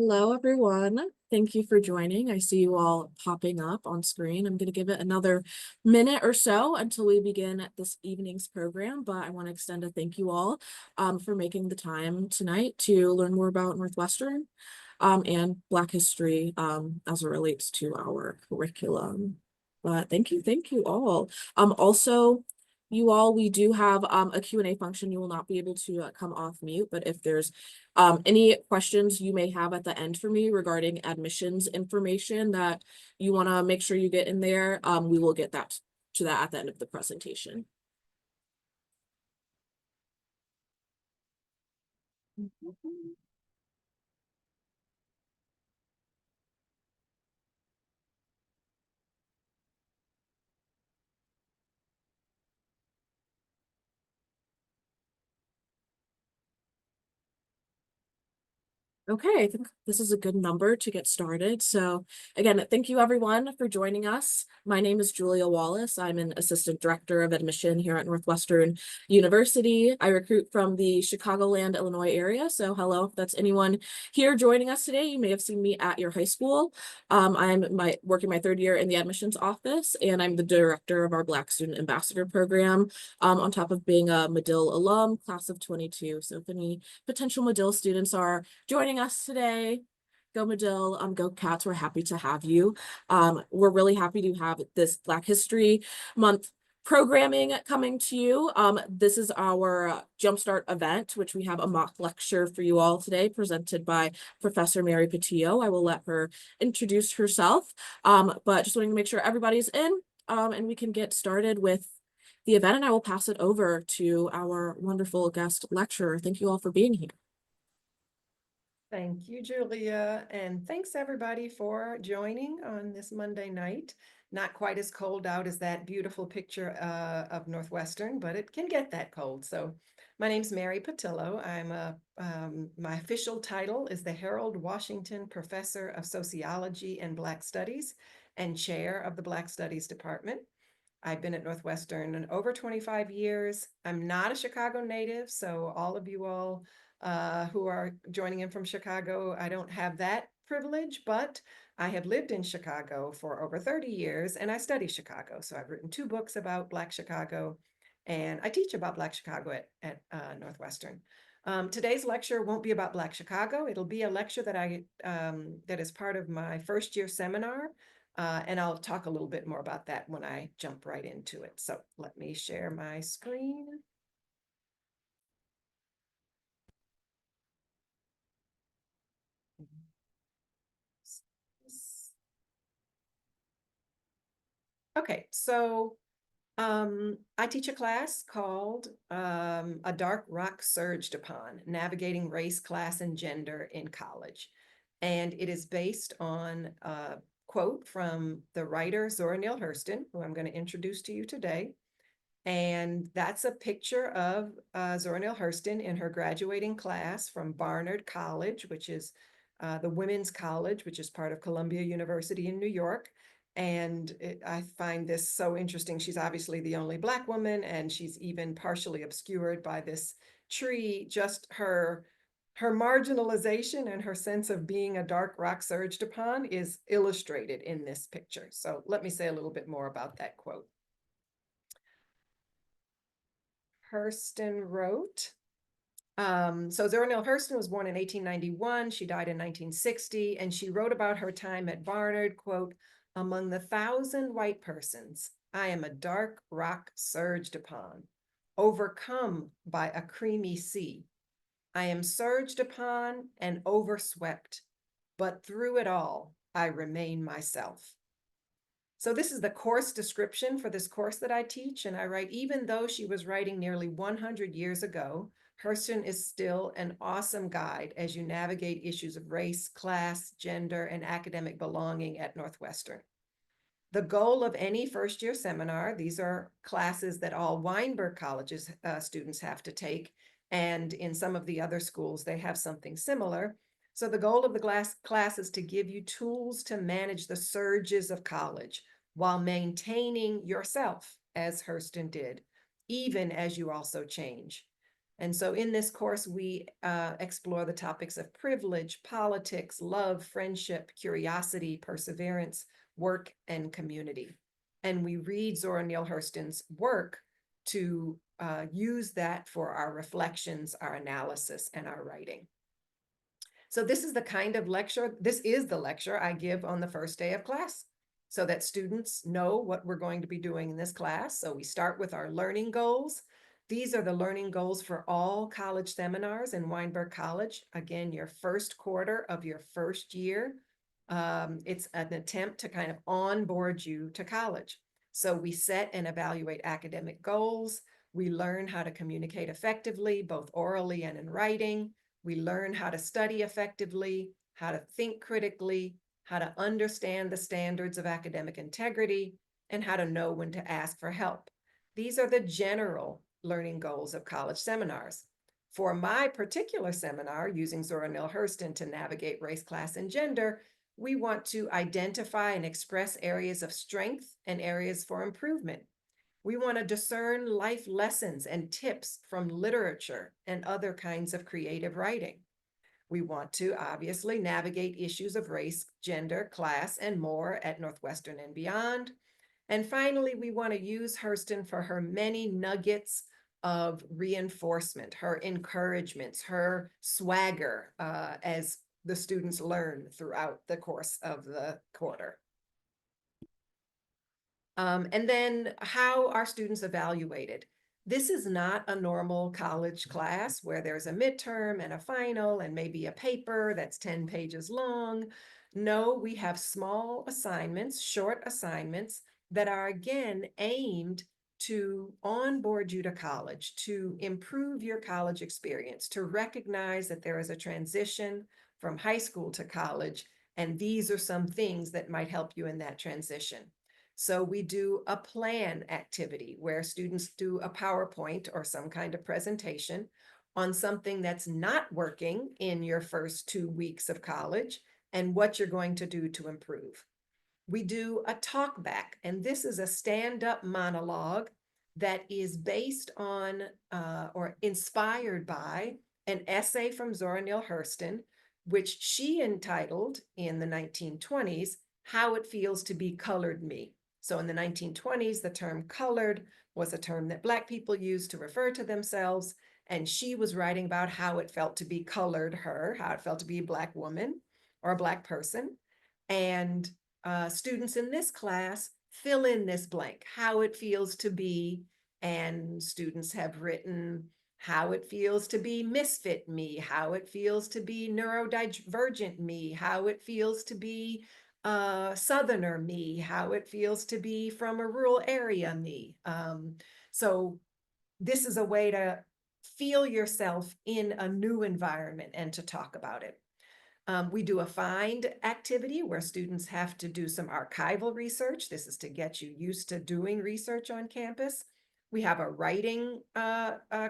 Hello, everyone. Thank you for joining. I see you all popping up on screen. I'm going to give it another minute or so until we begin this evening's program, but I want to extend a thank you all for making the time tonight to learn more about Northwestern and Black history as it relates to our curriculum. But thank you all. Also, you all, we do have a Q&A function. You will not be able to come off mute, but if there's any questions you may have at the end for me regarding admissions information that you want to make sure you get in there, we will get to that at the end of the presentation. Okay, I think this is a good number to get started. So again, thank you everyone for joining us. My name is Julia Wallace. I'm an assistant director of admission here at Northwestern University. I recruit from the Chicagoland, Illinois area. So hello, if that's anyone here joining us today, you may have seen me at your high school. I'm working my third year in the admissions office, and I'm the director of our Black Student Ambassador program, on top of being a Medill alum, class of 22. So if any potential Medill students are joining us today, go Medill, go Cats, we're happy to have you. We're really happy to have this Black History Month programming coming to you. This is our Jumpstart event, which we have a mock lecture for you all today presented by Professor Mary Pattillo. I will let her introduce herself, but just wanting to make sure everybody's in and we can get started with the event, and I will pass it over to our wonderful guest lecturer. Thank you all for being here. Thank you, Julia, and thanks everybody for joining on this Monday night. Not quite as cold out as that beautiful picture of Northwestern, but it can get that cold. So my name's Mary Pattillo. My official title is the Harold Washington Professor of Sociology and Black Studies and Chair of the Black Studies Department. I've been at Northwestern in over 25 years. I'm not a Chicago native, so all of you all who are joining in from Chicago, I don't have that privilege, but I have lived in Chicago for over 30 years and I study Chicago. So I've written 2 books about Black Chicago and I teach about Black Chicago at Northwestern. Today's lecture won't be about Black Chicago. It'll be a lecture that is part of my first year seminar. And I'll talk a little bit more about that when I jump right into it. So let me share my screen. Okay, so I teach a class called A Dark Rock Surged Upon, Navigating Race, Class, and Gender in College. And it is based on a quote from the writer Zora Neale Hurston, who I'm going to introduce to you today. And that's a picture of Zora Neale Hurston in her graduating class from Barnard College, which is the women's college, which is part of Columbia University in New York. And I find this so interesting. She's obviously the only Black woman, and she's even partially obscured by this tree. Just her marginalization and her sense of being a dark rock surged upon is illustrated in this picture. So let me say a little bit more about that quote. Hurston wrote, so Zora Neale Hurston was born in 1891. She died in 1960, and she wrote about her time at Barnard, quote, "Among the 1,000 white persons, I am a dark rock surged upon, overcome by a creamy sea. I am surged upon and overswept, but through it all, I remain myself." So this is the course description for this course that I teach, and I write, even though she was writing nearly 100 years ago, Hurston is still an awesome guide as you navigate issues of race, class, gender, and academic belonging at Northwestern. The goal of any first-year seminar, these are classes that all Weinberg College's students have to take, and in some of the other schools, they have something similar. So the goal of the class is to give you tools to manage the surges of college while maintaining yourself, as Hurston did, even as you also change. And so in this course, we explore the topics of privilege, politics, love, friendship, curiosity, perseverance, work, and community. And we read Zora Neale Hurston's work to use that for our reflections, our analysis, and our writing. So this is the kind of lecture, this is the lecture I give on the first day of class so that students know what we're going to be doing in this class. So we start with our learning goals. These are the learning goals for all college seminars in Weinberg College. Again, your first quarter of your first year. It's an attempt to kind of onboard you to college. So we set and evaluate academic goals. We learn how to communicate effectively, both orally and in writing. We learn how to study effectively, how to think critically, how to understand the standards of academic integrity, and how to know when to ask for help. These are the general learning goals of college seminars. For my particular seminar, using Zora Neale Hurston to navigate race, class, and gender, we want to identify and express areas of strength and areas for improvement. We want to discern life lessons and tips from literature and other kinds of creative writing. We want to obviously navigate issues of race, gender, class, and more at Northwestern and beyond. And finally, we want to use Hurston for her many nuggets of reinforcement, her encouragements, her swagger as the students learn throughout the course of the quarter. And then how are students evaluated? This is not a normal college class where there's a midterm and a final and maybe a paper that's 10 pages long. No, we have small assignments, short assignments that are again aimed to onboard you to college, to improve your college experience, to recognize that there is a transition from high school to college, and these are some things that might help you in that transition. So we do a plan activity where students do a PowerPoint or some kind of presentation on something that's not working in your first 2 weeks of college and what you're going to do to improve. We do a talk back, and this is a stand-up monologue that is based on or inspired by an essay from Zora Neale Hurston, which she entitled in the 1920s, How It Feels to Be Colored Me. So in the 1920s, the term colored was a term that Black people used to refer to themselves. And she was writing about how it felt to be colored her, how it felt to be a Black woman or a Black person. And students in this class fill in this blank, how it feels to be, and students have written how it feels to be misfit me, how it feels to be neurodivergent me, how it feels to be Southerner me, how it feels to be from a rural area me. So this is a way to feel yourself in a new environment and to talk about it. We do a find activity where students have to do some archival research. This is to get you used to doing research on campus. We have a writing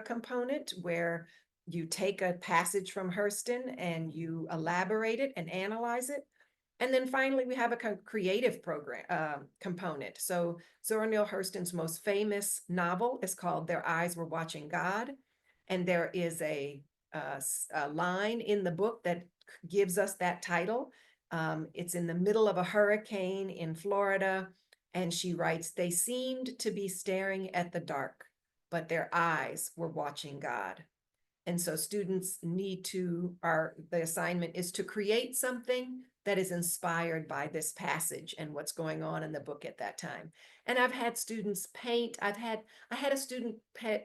component where you take a passage from Hurston and you elaborate it and analyze it. And then finally, we have a creative program component. So Zora Neale Hurston's most famous novel is called Their Eyes Were Watching God. And there is a line in the book that gives us that title. It's in the middle of a hurricane in Florida. And she writes, they seemed to be staring at the dark, but their eyes were watching God. And so students need to, the assignment is to create something that is inspired by this passage and what's going on in the book at that time. And I've had students paint. I had a student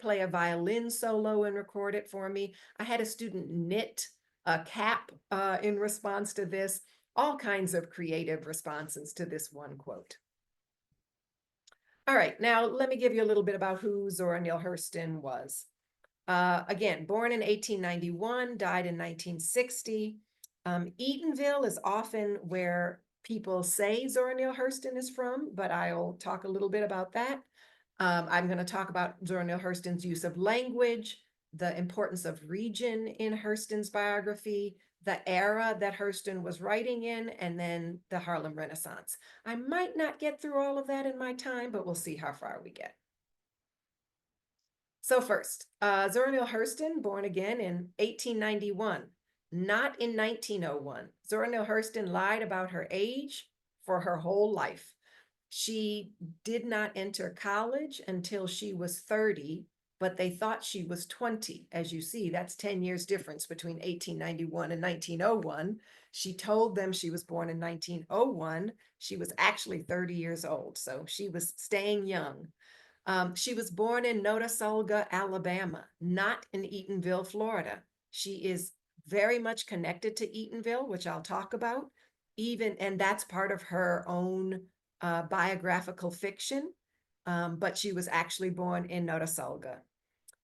play a violin solo and record it for me. I had a student knit a cap in response to this, all kinds of creative responses to this one quote. All right, now let me give you a little bit about who Zora Neale Hurston was. Again, born in 1891, died in 1960. Eatonville is often where people say Zora Neale Hurston is from, but I'll talk a little bit about that. I'm going to talk about Zora Neale Hurston's use of language, the importance of region in Hurston's biography, the era that Hurston was writing in, and then the Harlem Renaissance. I might not get through all of that in my time, but we'll see how far we get. So first, Zora Neale Hurston, born again in 1891, not in 1901. Zora Neale Hurston lied about her age for her whole life. She did not enter college until she was 30, but they thought she was 20. As you see, that's 10 years difference between 1891 and 1901. She told them she was born in 1901. She was actually 30 years old, so she was staying young. She was born in Notasulga, Alabama, not in Eatonville, Florida. She is very much connected to Eatonville, which I'll talk about, and that's part of her own biographical fiction. But she was actually born in Notasulga.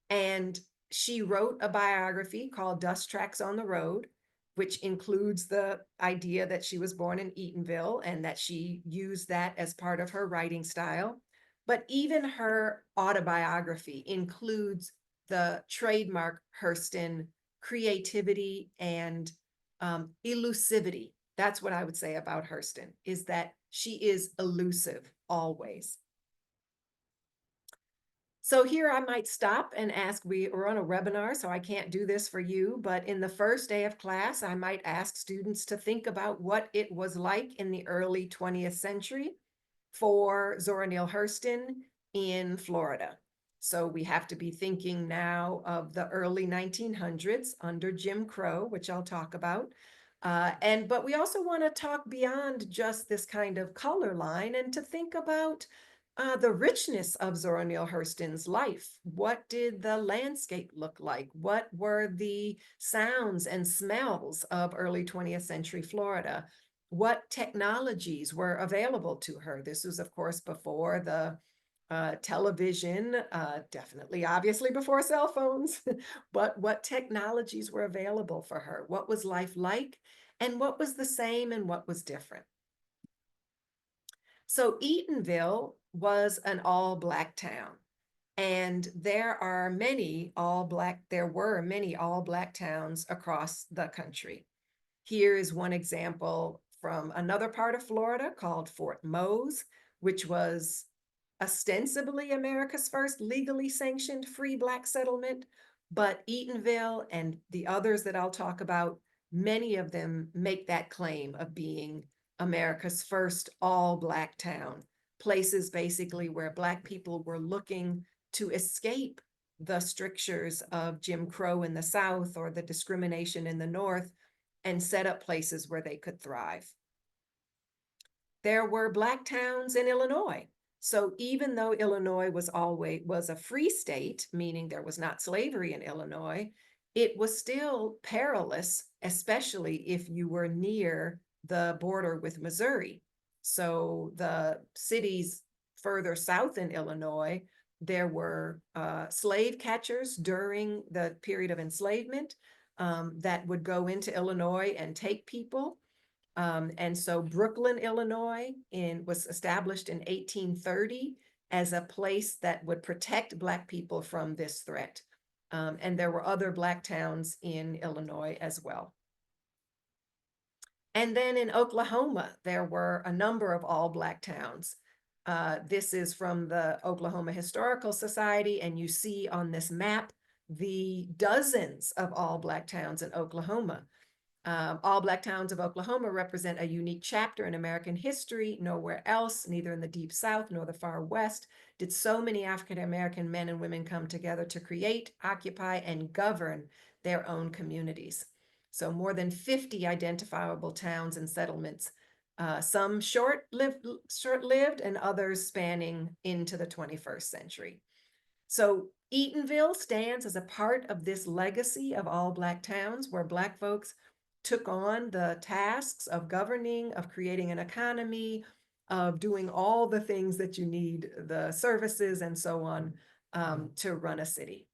And she wrote a biography called Dust Tracks on the Road, which includes the idea that she was born in Eatonville and that she used that as part of her writing style. But even her autobiography includes the trademark Hurston creativity and elusivity. That's what I would say about Hurston, is that she is elusive always. So here I might stop and ask, we're on a webinar, so I can't do this for you, but in the first day of class, I might ask students to think about what it was like in the early 20th century for Zora Neale Hurston in Florida. So we have to be thinking now of the early 1900s under Jim Crow, which I'll talk about. But we also want to talk beyond just this kind of color line and to think about the richness of Zora Neale Hurston's life. What did the landscape look like? What were the sounds and smells of early 20th century Florida? What technologies were available to her? This was, of course, before the television, definitely, obviously, before cell phones. But what technologies were available for her? What was life like? And what was the same and what was different? So Eatonville was an all-Black town. And there were many all-Black towns across the country. Here is one example from another part of Florida called Fort Mose, which was ostensibly America's first legally sanctioned free Black settlement. But Eatonville and the others that I'll talk about, many of them make that claim of being America's first all Black town, places basically where Black people were looking to escape the strictures of Jim Crow in the South or the discrimination in the North and set up places where they could thrive. There were Black towns in Illinois. So even though Illinois was a free state, meaning there was not slavery in Illinois, it was still perilous, especially if you were near the border with Missouri. So the cities further south in Illinois, there were slave catchers during the period of enslavement that would go into Illinois and take people. And so Brooklyn, Illinois, was established in 1830 as a place that would protect Black people from this threat. And there were other Black towns in Illinois as well. And then in Oklahoma, there were a number of all Black towns. This is from the Oklahoma Historical Society, and you see on this map the dozens of all Black towns in Oklahoma. All Black towns of Oklahoma represent a unique chapter in American history. Nowhere else, neither in the Deep South nor the Far West, did so many African American men and women come together to create, occupy, and govern their own communities. So more than 50 identifiable towns and settlements, some short-lived and others spanning into the 21st century. So Eatonville stands as a part of this legacy of all Black towns where Black folks took on the tasks of governing, of creating an economy, of doing all the things that you need, the services and so on, to run a city.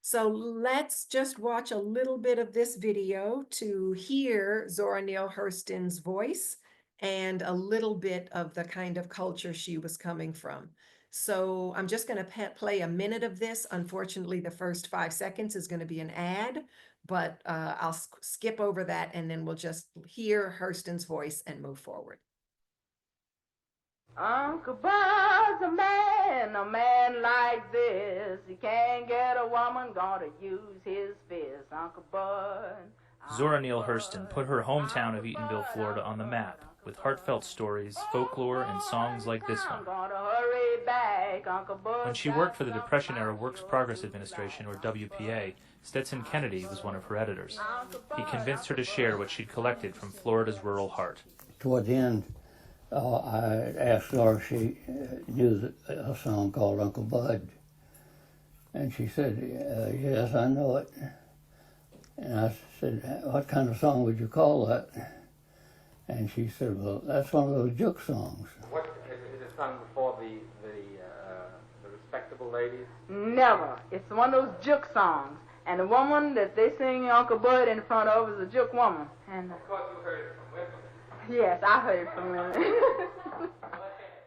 So let's just watch a little bit of this video to hear Zora Neale Hurston's voice and a little bit of the kind of culture she was coming from. So I'm just going to play a minute of this. Unfortunately, the first 5 seconds is going to be an ad, but I'll skip over that and then we'll just hear Hurston's voice and move forward. Uncle Bud's a man like this. He can't get a woman, gonna use his fist. Uncle Bud. Zora Neale Hurston put her hometown of Eatonville, Florida on the map with heartfelt stories, folklore, and songs like this one. When she worked for the Depression-era Works Progress Administration, or WPA, Stetson Kennedy was one of her editors. He convinced her to share what she'd collected from Florida's rural heart. Toward the end, I asked Laura if she knew a song called Uncle Bud. And she said, yes, I know it. And I said, what kind of song would you call that? And she said, well, that's one of those juke songs. What is it sung before the respectable ladies? Never. It's one of those juke songs. And the woman that they sing Uncle Bud in front of is a juke woman. And Of course you heard it from women. yes, I heard it from women.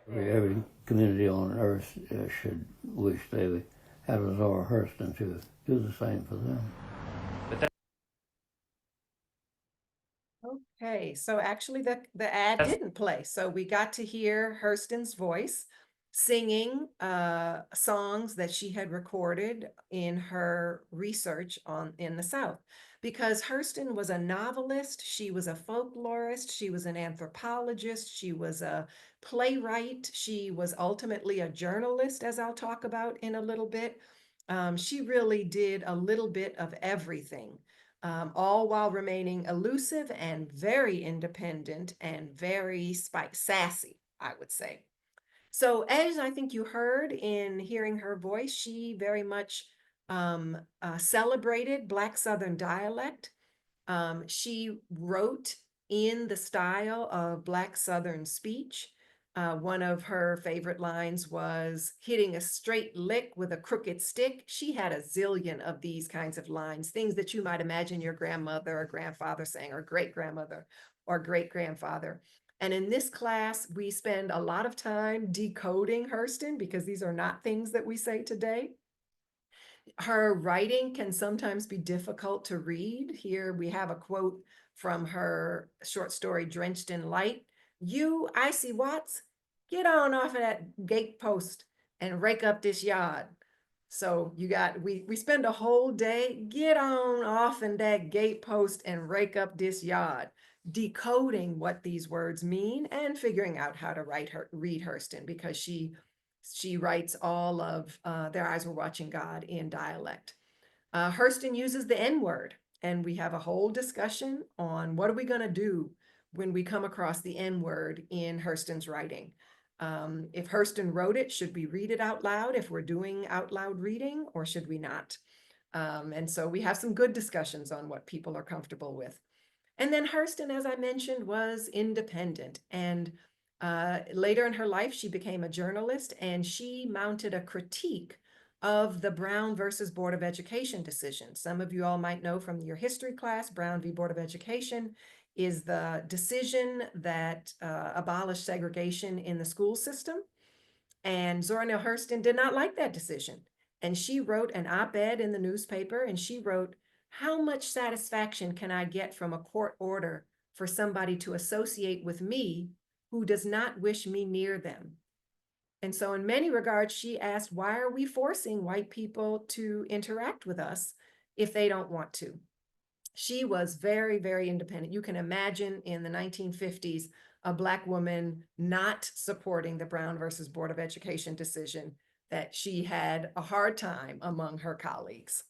Every community on earth should wish they had a Zora Hurston to do the same for them. Okay, so actually the ad didn't play. So we got to hear Hurston's voice singing songs that she had recorded in her research in the South. Because Hurston was a novelist, she was a folklorist, she was an anthropologist, she was a playwright, she was ultimately a journalist, as I'll talk about in a little bit. She really did a little bit of everything. All while remaining elusive and very independent and very sassy, I would say. So as I think you heard in hearing her voice, she very much celebrated Black Southern dialect. She wrote in the style of Black Southern speech. One of her favorite lines was hitting a straight lick with a crooked stick. She had a zillion of these kinds of lines, things that you might imagine your grandmother or grandfather saying, or great-grandmother or great-grandfather. And in this class, we spend a lot of time decoding Hurston because these are not things that we say today. Her writing can sometimes be difficult to read. Here we have a quote from her short story, Drenched in Light. You, Icy Watts, get on off of that gate post and rake up this yard. So you got, we spend a whole day, get on off in that gate post and rake up this yard, decoding what these words mean and figuring out how to read Hurston, because she writes all of Their Eyes Were Watching God in dialect. Hurston uses the N-word, and we have a whole discussion on what are we going to do when we come across the N-word in Hurston's writing. If Hurston wrote it, should we read it out loud if we're doing out loud reading, or should we not? And so we have some good discussions on what people are comfortable with. And then Hurston, as I mentioned, was independent. And later in her life, she became a journalist, and she mounted a critique of the Brown versus Board of Education decision. Some of you all might know from your history class, Brown v. Board of Education is the decision that abolished segregation in the school system. And Zora Neale Hurston did not like that decision. And she wrote an op-ed in the newspaper, and she wrote, "How much satisfaction can I get from a court order for somebody to associate with me who does not wish me near them?" And so in many regards, she asked, why are we forcing white people to interact with us if they don't want to? She was very, very independent. You can imagine in the 1950s, a Black woman not supporting the Brown versus Board of Education decision, that she had a hard time among her colleagues.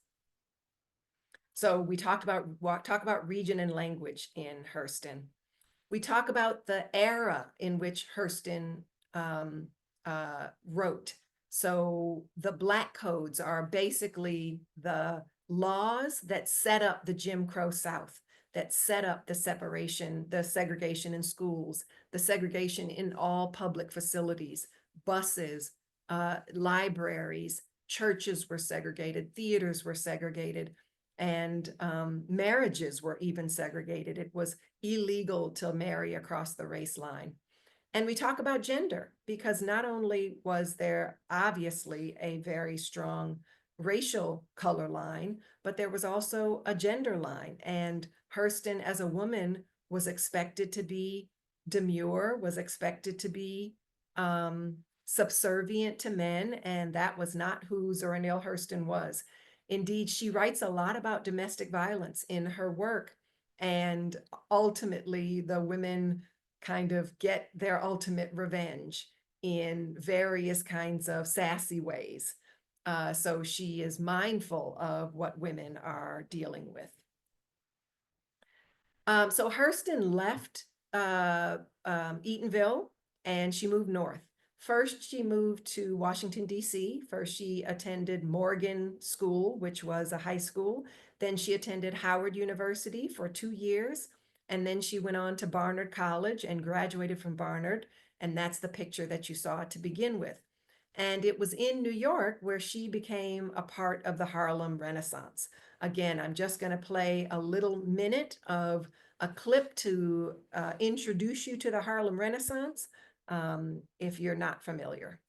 So we talk about region and language in Hurston. We talk about the era in which Hurston wrote. So the Black codes are basically the laws that set up the Jim Crow South, that set up the separation, the segregation in schools, the segregation in all public facilities, buses, libraries, churches were segregated, theaters were segregated, and marriages were even segregated. It was illegal to marry across the race line. And we talk about gender, because not only was there obviously a very strong racial color line, but there was also a gender line. And Hurston, as a woman, was expected to be demure, was expected to be subservient to men, and that was not who Zora Neale Hurston was. Indeed, she writes a lot about domestic violence in her work, and ultimately the women kind of get their ultimate revenge in various kinds of sassy ways. So she is mindful of what women are dealing with. So Hurston left Eatonville and she moved north. First, she moved to Washington, D.C. First, she attended Morgan School, which was a high school. Then she attended Howard University for 2 years. And then she went on to Barnard College and graduated from Barnard. And that's the picture that you saw to begin with. And it was in New York where she became a part of the Harlem Renaissance. Again, I'm just going to play a little minute of a clip to introduce you to the Harlem Renaissance if you're not familiar.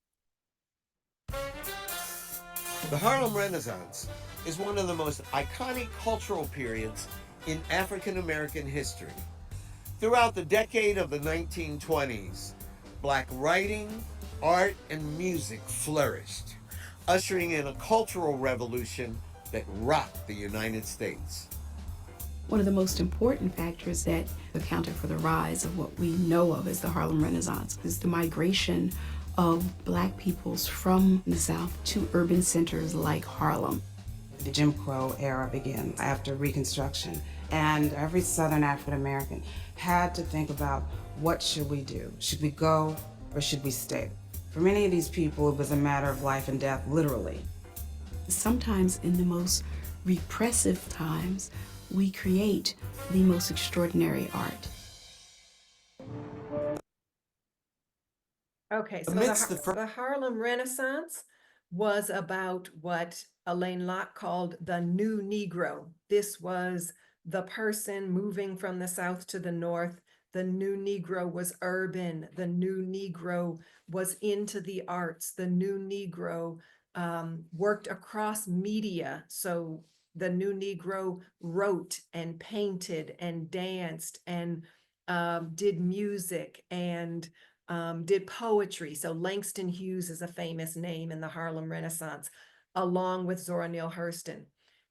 The Harlem Renaissance is one of the most iconic cultural periods in African American history. Throughout the decade of the 1920s, Black writing, art, and music flourished, ushering in a cultural revolution that rocked the United States. One of the most important factors that accounted for the rise of what we know of as the Harlem Renaissance is the migration of Black peoples from the South to urban centers like Harlem. The Jim Crow era began after Reconstruction, and every Southern African American had to think about, what should we do? Should we go or should we stay? For many of these people, it was a matter of life and death, literally. Sometimes in the most repressive times, we create the most extraordinary art. Okay, so Amidst the Harlem Renaissance was about what Elaine Locke called the new Negro. This was the person moving from the South to the North. The new Negro was urban. The new Negro was into the arts. The new Negro worked across media. So the new Negro wrote and painted and danced and did music and did poetry. So Langston Hughes is a famous name in the Harlem Renaissance, along with Zora Neale Hurston.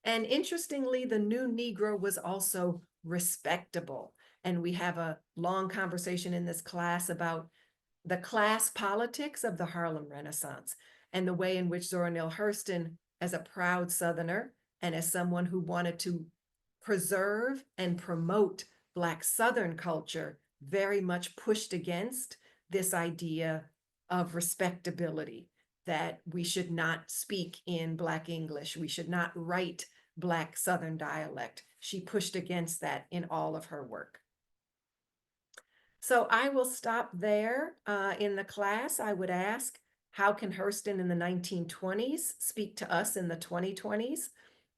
And interestingly, the new Negro was also respectable. And we have a long conversation in this class about the class politics of the Harlem Renaissance and the way in which Zora Neale Hurston, as a proud Southerner and as someone who wanted to preserve and promote Black Southern culture, very much pushed against this idea of respectability, that we should not speak in Black English, we should not write Black Southern dialect. She pushed against that in all of her work. So I will stop there in the class. I would ask, how can Hurston in the 1920s speak to us in the 2020s?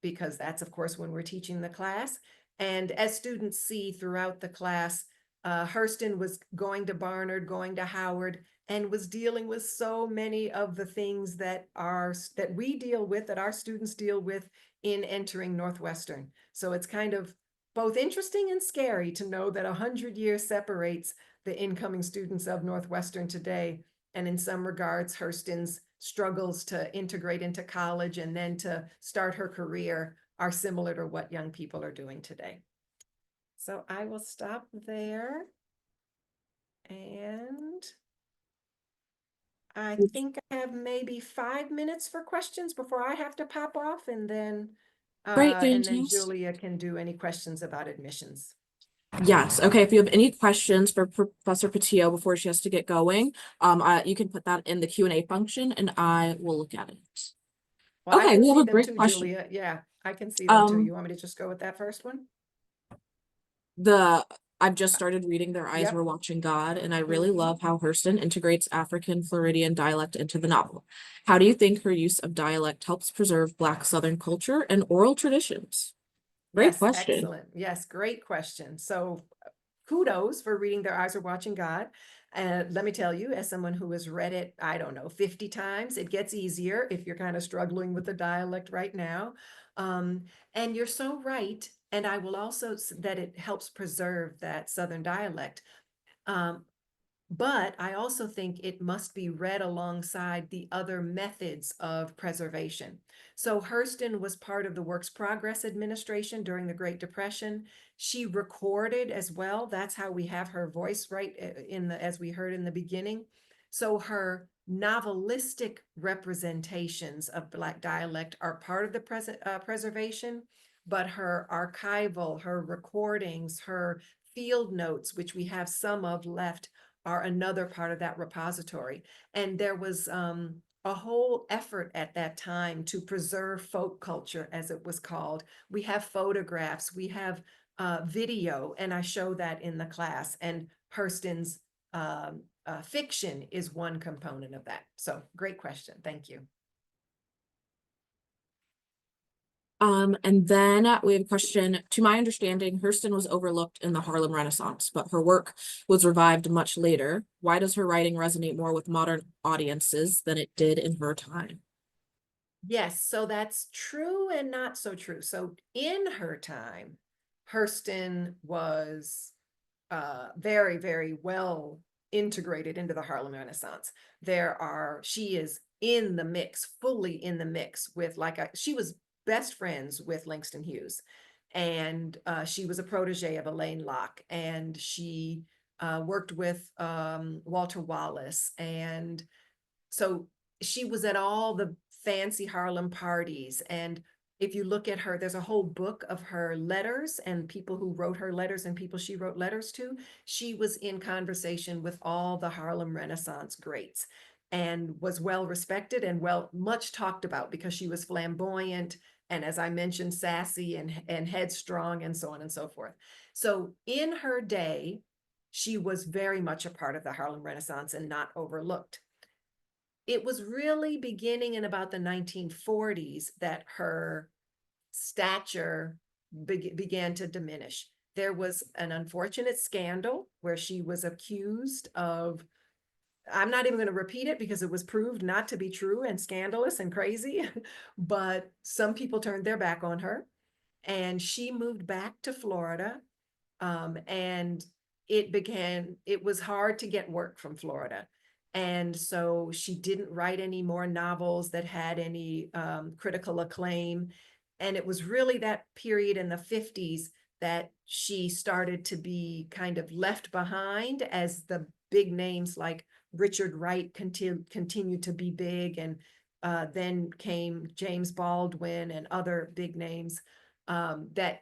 Because that's, of course, when we're teaching the class. And as students see throughout the class, Hurston was going to Barnard, going to Howard, and was dealing with so many of the things that we deal with, that our students deal with in entering Northwestern. So it's kind of both interesting and scary to know that 100 years separates the incoming students of Northwestern today. And in some regards, Hurston's struggles to integrate into college and then to start her career are similar to what young people are doing today. So I will stop there. And I think I have maybe 5 minutes for questions before I have to pop off, and then Great, and then fantastic. Julia can do any questions about admissions. Yes. Okay. If you have any questions for Professor Pattillo before she has to get going, you can put that in the Q&A function and I will look at it. Well, I Okay, can we have see a them great too, question. Julia. Yeah, I can see them too. You want me to just go with that first one? I've just started reading Their Eyes Yep. Were Watching God, and I really love how Hurston integrates African Floridian dialect into the novel. How do you think her use of dialect helps preserve Black Southern culture and oral traditions? Great Yes, question. excellent. Yes, great question. So kudos for reading Their Eyes Are Watching God. And let me tell you, as someone who has read it, I don't know, 50 times, it gets easier if you're kind of struggling with the dialect right now. And you're so right. And I will also that it helps preserve that Southern dialect. But I also think it must be read alongside the other methods of preservation. So Hurston was part of the Works Progress Administration during the Great Depression. She recorded as well. That's how we have her voice right in the, as we heard in the beginning. So her novelistic representations of Black dialect are part of the preservation, but her archival, her recordings, her field notes, which we have some of left, are another part of that repository. And there was a whole effort at that time to preserve folk culture, as it was called. We have photographs, we have video, and I show that in the class. And Hurston's fiction is one component of that. So great question. Thank you. And then we have a question. To my understanding, Hurston was overlooked in the Harlem Renaissance, but her work was revived much later. Why does her writing resonate more with modern audiences than it did in her time? Yes, so that's true and not so true. So in her time, Hurston was very, very well integrated into the Harlem Renaissance. She is in the mix, fully in the mix with she was best friends with Langston Hughes. And she was a protege of Elaine Locke. And she worked with Walter Wallace. And so she was at all the fancy Harlem parties. And if you look at her, there's a whole book of her letters and people who wrote her letters and people she wrote letters to. She was in conversation with all the Harlem Renaissance greats and was well respected and much talked about because she was flamboyant and, as I mentioned, sassy and headstrong and so on and so forth. So in her day, she was very much a part of the Harlem Renaissance and not overlooked. It was really beginning in about the 1940s that her stature began to diminish. There was an unfortunate scandal where she was accused of, I'm not even going to repeat it because it was proved not to be true and scandalous and crazy, but some people turned their back on her and she moved back to Florida. And it was hard to get work from Florida. And so she didn't write any more novels that had any critical acclaim. And it was really that period in the 50s that she started to be kind of left behind as the big names like Richard Wright continued to be big. And then came James Baldwin and other big names, that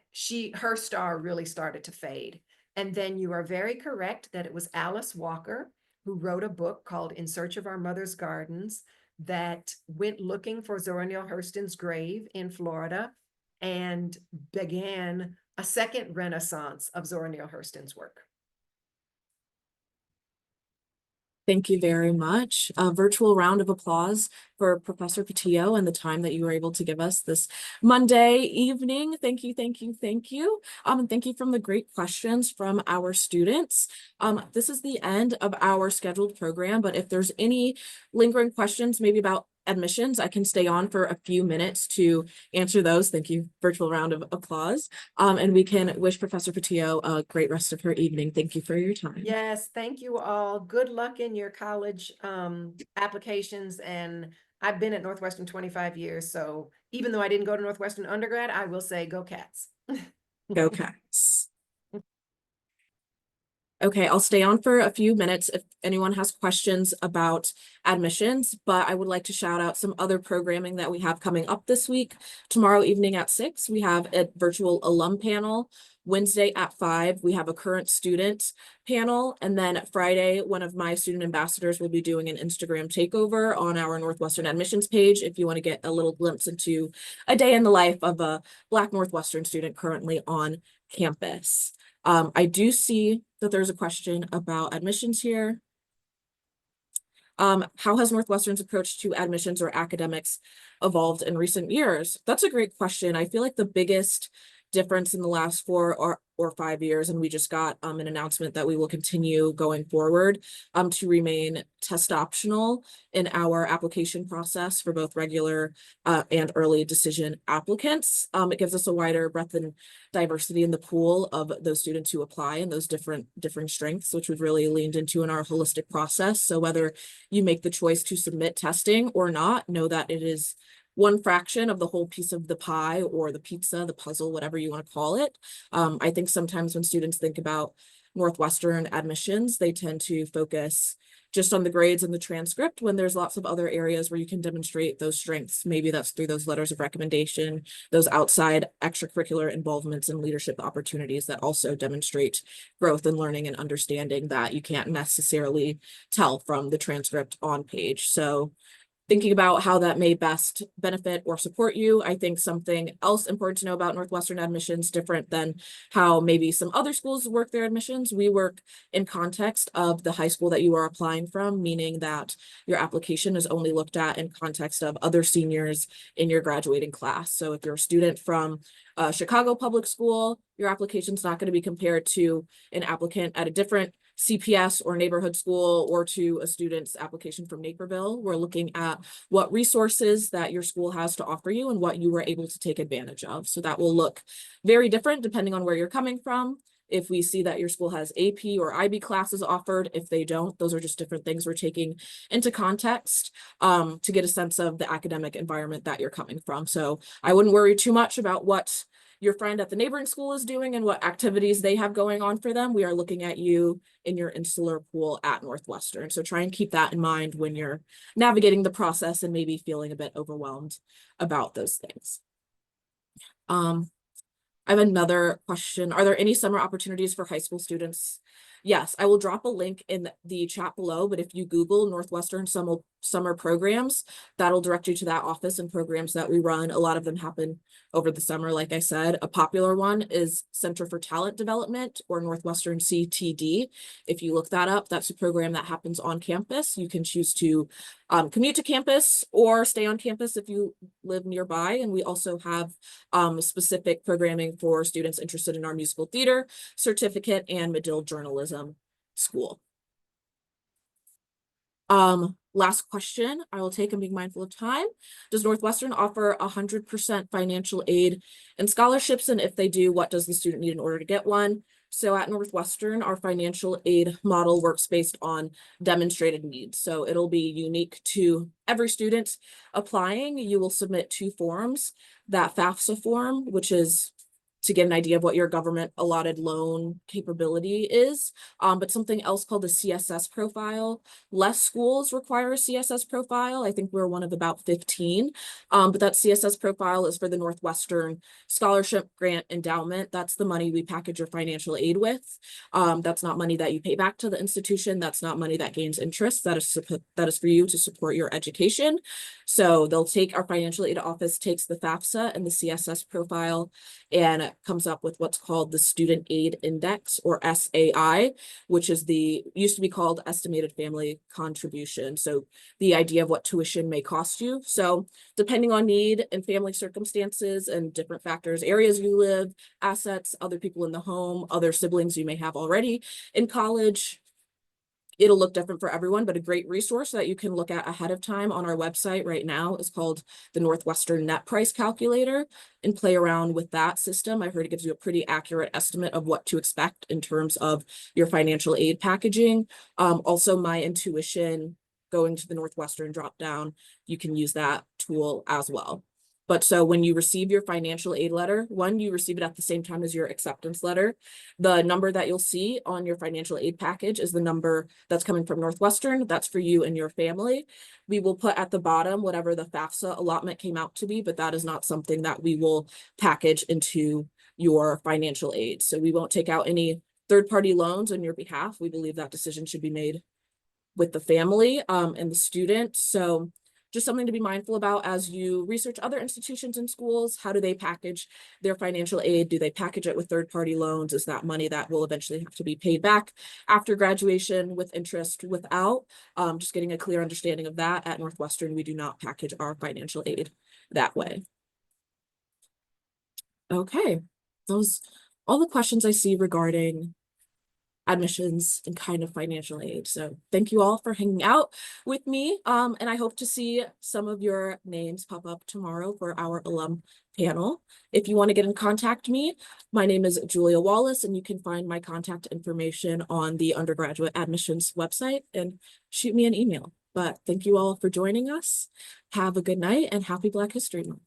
her star really started to fade. And then you are very correct that it was Alice Walker who wrote a book called In Search of Our Mother's Gardens that went looking for Zora Neale Hurston's grave in Florida and began a second renaissance of Zora Neale Hurston's work. Thank you very much. A virtual round of applause for Professor Pattillo and the time that you were able to give us this Monday evening. Thank you, thank you, thank you. And thank you from the great questions from our students. This is the end of our scheduled program, but if there's any lingering questions, maybe about admissions, I can stay on for a few minutes to answer those. Thank you. Virtual round of applause. And we can wish Professor Pattillo a great rest of her evening. Thank you for your time. Yes, thank you all. Good luck in your college applications. And I've been at Northwestern 25 years. So even though I didn't go to Northwestern undergrad, I will say go Cats. Go Cats. Okay, I'll stay on for a few minutes if anyone has questions about admissions, but I would like to shout out some other programming that we have coming up this week. Tomorrow evening at 6, we have a virtual alum panel. Wednesday at 5, we have a current student panel. And then Friday, one of my student ambassadors will be doing an Instagram takeover on our Northwestern admissions page if you want to get a little glimpse into a day in the life of a Black Northwestern student currently on campus. I do see that there's a question about admissions here. How has Northwestern's approach to admissions or academics evolved in recent years? That's a great question. I feel like the biggest difference in the last 4 or 5 years, and we just got an announcement that we will continue going forward to remain test optional in our application process for both regular and early decision applicants. It gives us a wider breadth and diversity in the pool of those students who apply and those different strengths, which we've really leaned into in our holistic process. So whether you make the choice to submit testing or not, know that it is one fraction of the whole piece of the pie or the pizza, the puzzle, whatever you want to call it. I think sometimes when students think about Northwestern admissions, they tend to focus just on the grades and the transcript when there's lots of other areas where you can demonstrate those strengths. Maybe that's through those letters of recommendation, those outside extracurricular involvements and leadership opportunities that also demonstrate growth and learning and understanding that you can't necessarily tell from the transcript on page. So thinking about how that may best benefit or support you. I think something else important to know about Northwestern admissions, different than how maybe some other schools work their admissions. We work in context of the high school that you are applying from, meaning that your application is only looked at in context of other seniors in your graduating class. So if you're a student from Chicago public school, your application is not going to be compared to an applicant at a different CPS or neighborhood school or to a student's application from Naperville. We're looking at what resources that your school has to offer you and what you were able to take advantage of. So that will look very different depending on where you're coming from. If we see that your school has AP or IB classes offered, if they don't, those are just different things we're taking into context to get a sense of the academic environment that you're coming from. So I wouldn't worry too much about what your friend at the neighboring school is doing and what activities they have going on for them. We are looking at you in your insular pool at Northwestern. So try and keep that in mind when you're navigating the process and maybe feeling a bit overwhelmed about those things. I have another question. Are there any summer opportunities for high school students? Yes, I will drop a link in the chat below, but if you Google Northwestern summer programs, that'll direct you to that office and programs that we run. A lot of them happen over the summer. Like I said, a popular one is Center for Talent Development, or Northwestern CTD. If you look that up, that's a program that happens on campus. You can choose to commute to campus or stay on campus if you live nearby. And we also have specific programming for students interested in our musical theater certificate and Medill journalism school. Last question I will take and being mindful of time. Does Northwestern offer 100% financial aid and scholarships? And if they do, what does the student need in order to get one? So at Northwestern, our financial aid model works based on demonstrated needs. So it'll be unique to every student applying. You will submit 2 forms, that FAFSA form, which is to get an idea of what your government allotted loan capability is, but something else called the CSS profile. Less schools require a CSS profile. I think we're one of about 15, but that CSS profile is for the Northwestern Scholarship Grant Endowment. That's the money we package your financial aid with. That's not money that you pay back to the institution. That's not money that gains interest. That is for you to support your education. So they'll take, our financial aid office takes the FAFSA and the CSS profile and comes up with what's called the Student Aid Index, or SAI, which is used to be called Estimated Family Contribution. So the idea of what tuition may cost you. So depending on need and family circumstances and different factors, areas you live, assets, other people in the home, other siblings you may have already in college, it'll look different for everyone, but a great resource that you can look at ahead of time on our website right now is called the Northwestern Net Price Calculator, and play around with that system. I heard it gives you a pretty accurate estimate of what to expect in terms of your financial aid packaging. Also, my intuition going to the Northwestern drop down, you can use that tool as well. But so when you receive your financial aid letter, you receive it at the same time as your acceptance letter. The number that you'll see on your financial aid package is the number that's coming from Northwestern. That's for you and your family. We will put at the bottom whatever the FAFSA allotment came out to be, but that is not something that we will package into your financial aid. So we won't take out any third-party loans on your behalf. We believe that decision should be made with the family and the student. So just something to be mindful about as you research other institutions and schools. How do they package their financial aid? Do they package it with third-party loans? Is that money that will eventually have to be paid back after graduation with interest, without? Just getting a clear understanding of that. At Northwestern, we do not package our financial aid that way. Okay. those all the questions I see regarding admissions and kind of financial aid. So thank you all for hanging out with me. And I hope to see some of your names pop up tomorrow for our alum panel. If you want to get in contact me, my name is Julia Wallace, and you can find my contact information on the undergraduate admissions website and shoot me an email. But thank you all for joining us. Have a good night and happy Black History Month.